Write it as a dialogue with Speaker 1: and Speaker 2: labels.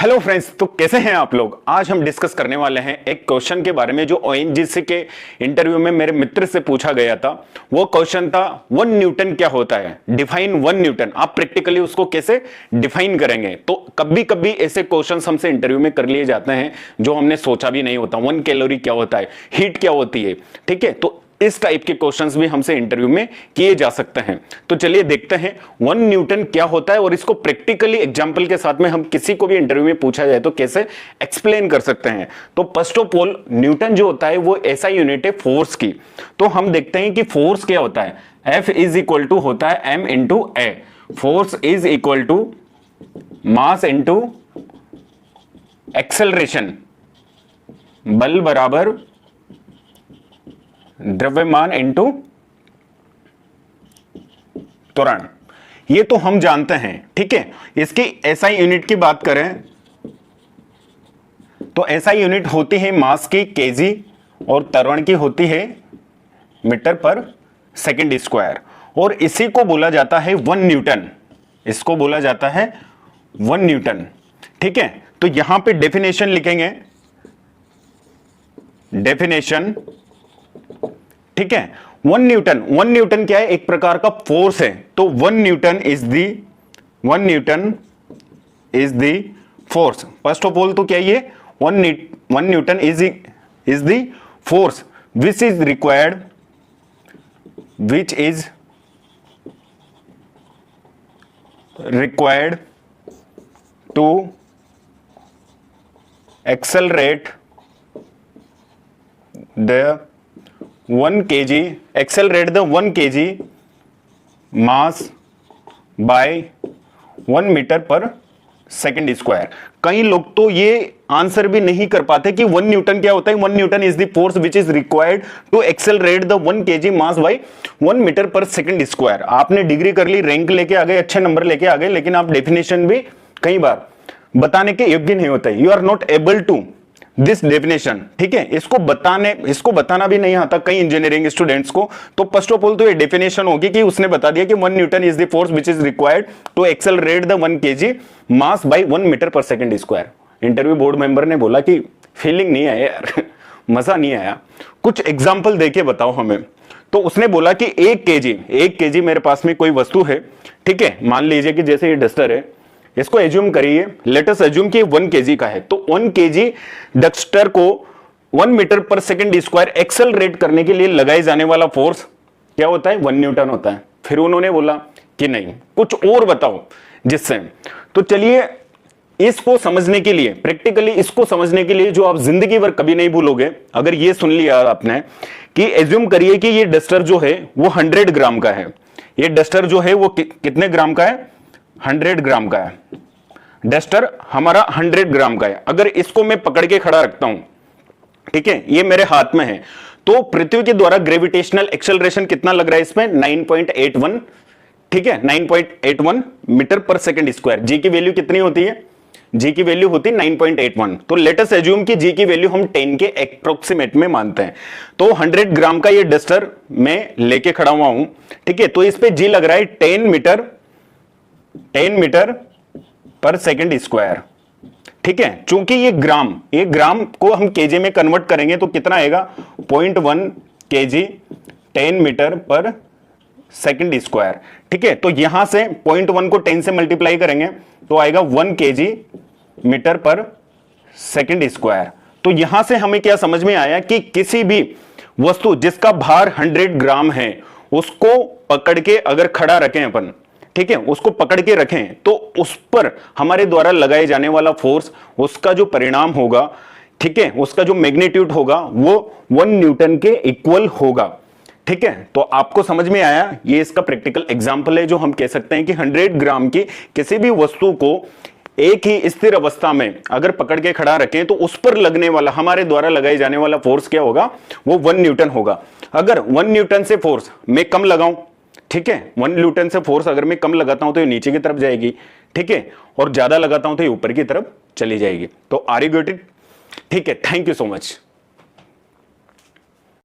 Speaker 1: Hello friends, तो कैसे हैं आप लोग। आज हम डिस्कस करने वाले हैं एक क्वेश्चन के बारे में जो ओएनजीसी के इंटरव्यू में मेरे मित्र से पूछा गया था। वो क्वेश्चन था 1 न्यूटन क्या होता है, डिफाइन 1 न्यूटन। आप प्रैक्टिकली उसको कैसे डिफाइन करेंगे। तो कभी कभी ऐसे क्वेश्चंस हमसे इंटरव्यू में कर लिए जाते हैं जो हमने सोचा भी नहीं होता। 1 कैलोरी क्या होता है, हीट क्या होती है, ठीक है। तो इस टाइप के क्वेश्चंस भी हमसे इंटरव्यू में किए जा सकते हैं। तो चलिए देखते हैं 1 न्यूटन क्या होता है और इसको प्रैक्टिकली एग्जांपल के साथ में हम किसी को भी इंटरव्यू में पूछा जाए तो कैसे एक्सप्लेन कर सकते हैं। तो फर्स्ट ऑफ ऑल, न्यूटन जो होता है वो ऐसा यूनिट है फोर्स की। तो हम देखते हैं कि फोर्स क्या होता है। F इज इक्वल टू होता है m into a. Force is equal to mass into acceleration, बल बराबर द्रव्यमान इंटू त्वरण। ये तो हम जानते हैं, ठीक है। इसकी एसआई यूनिट की बात करें तो एसआई यूनिट होती है मास की केजी और त्वरण की होती है मीटर पर सेकंड स्क्वायर। और इसी को बोला जाता है 1 न्यूटन। इसको बोला जाता है 1 न्यूटन, ठीक है। तो यहां पे डेफिनेशन लिखेंगे, डेफिनेशन, ठीक है। 1 न्यूटन क्या है, एक प्रकार का फोर्स है। तो 1 newton is the force. First of all तो क्या ये 1 newton is the force which is required to accelerate the 1 kg mass by 1 metre per second square. कई लोग तो ये आंसर भी नहीं कर पाते कि 1 न्यूटन क्या होता है। 1 newton is the force which is required to accelerate the 1 kg mass by 1 metre per second square. आपने डिग्री कर ली, रैंक लेके आ गए, अच्छे नंबर लेके आ गए, लेकिन आप डेफिनेशन भी कई बार बताने के योग्य नहीं होते। You are not able to this definition, ठीक है। इसको बताना भी नहीं आता कई इंजीनियरिंग स्टूडेंट्स को। तो फर्स्ट ऑफ ऑल तो ये डेफिनेशन होगी कि उसने बता दिया कि 1 newton is the force which is required to accelerate the 1 kg mass by 1 metre per second square. Interview board member ने बोला कि फीलिंग नहीं आया यार, मजा नहीं आया, कुछ एग्जाम्पल देके बताओ हमें। तो उसने बोला कि 1 kg मेरे पास में कोई वस्तु है, ठीक है। मान लीजिए कि जैसे ये डस्टर है, इसको एज्यूम करिए, लेट अस एज्यूम कि 1 kg का है। तो 1 kg डस्टर को 1 metre per second square accelerate करने के लिए लगाए जाने वाला फोर्स क्या होता है, 1 न्यूटन होता है। फिर उन्होंने बोला कि नहीं, कुछ और बताओ जिससे। तो चलिए इसको समझने के लिए, प्रैक्टिकली इसको समझने के लिए, जो आप जिंदगी भर कभी नहीं भूलोगे, अगर ये सुन लिया आपने कि एज्यूम करिए कि ये डस्टर जो है वो 100 ग्राम का है। ये डस्टर जो है वो कितने ग्राम का है, 100 ग्राम का है। डस्टर हमारा 100 ग्राम का है। अगर इसको मैं पकड़ के खड़ा रखता हूं, ठीक है, ये मेरे हाथ में है, तो पृथ्वी के द्वारा ग्रेविटेशनल एक्सेलरेशन कितना लग रहा है इसमें, 9.81, ठीक है, 9.81 मीटर पर सेकंड स्क्वायर। जी की वैल्यू कितनी होती है, जी की वैल्यू होती है 9.81। तो लेट अस एज्यूम कि जी की वैल्यू हम 10 के अप्रोक्सीमेट में मानते हैं। तो 100 ग्राम का ये डस्टर मैं लेके खड़ा हुआ हूं, ठीक है। तो इस पे जी लग रहा है 10 मीटर पर सेकंड स्क्वायर, ठीक है। चूंकि ये ग्राम को हम केजी में कन्वर्ट करेंगे तो कितना आएगा, 0.1 kg 10 metre per second square, ठीक है। तो यहां से 0.1 को 10 से मल्टीप्लाई करेंगे तो आएगा 1 kg metre per second square. तो यहां से हमें क्या समझ में आया कि किसी भी वस्तु जिसका भार 100 ग्राम है उसको पकड़ के अगर खड़ा रखें अपन, ठीक है, उसको पकड़ के रखें, तो उस पर हमारे द्वारा लगाए जाने वाला फोर्स, उसका जो परिणाम होगा, ठीक है, उसका जो मैग्नीट्यूड होगा वो 1 न्यूटन के इक्वल होगा, ठीक है। तो आपको समझ में आया, ये इसका प्रैक्टिकल एग्जांपल है जो हम कह सकते हैं कि 100 ग्राम की किसी भी वस्तु को एक ही स्थिर अवस्था में अगर पकड़ के खड़ा रखें तो उस पर लगने वाला, हमारे द्वारा लगाए जाने वाला फोर्स क्या होगा, वो 1 न्यूटन होगा। अगर 1 न्यूटन से फोर्स मैं कम लगाऊं, ठीक है, 1 न्यूटन से फोर्स अगर मैं कम लगाता हूं तो ये नीचे की तरफ जाएगी, ठीक है, और ज्यादा लगाता हूं तो ये ऊपर की तरफ चली जाएगी। तो आर यू गेट इट, ठीक है। Thank you so much.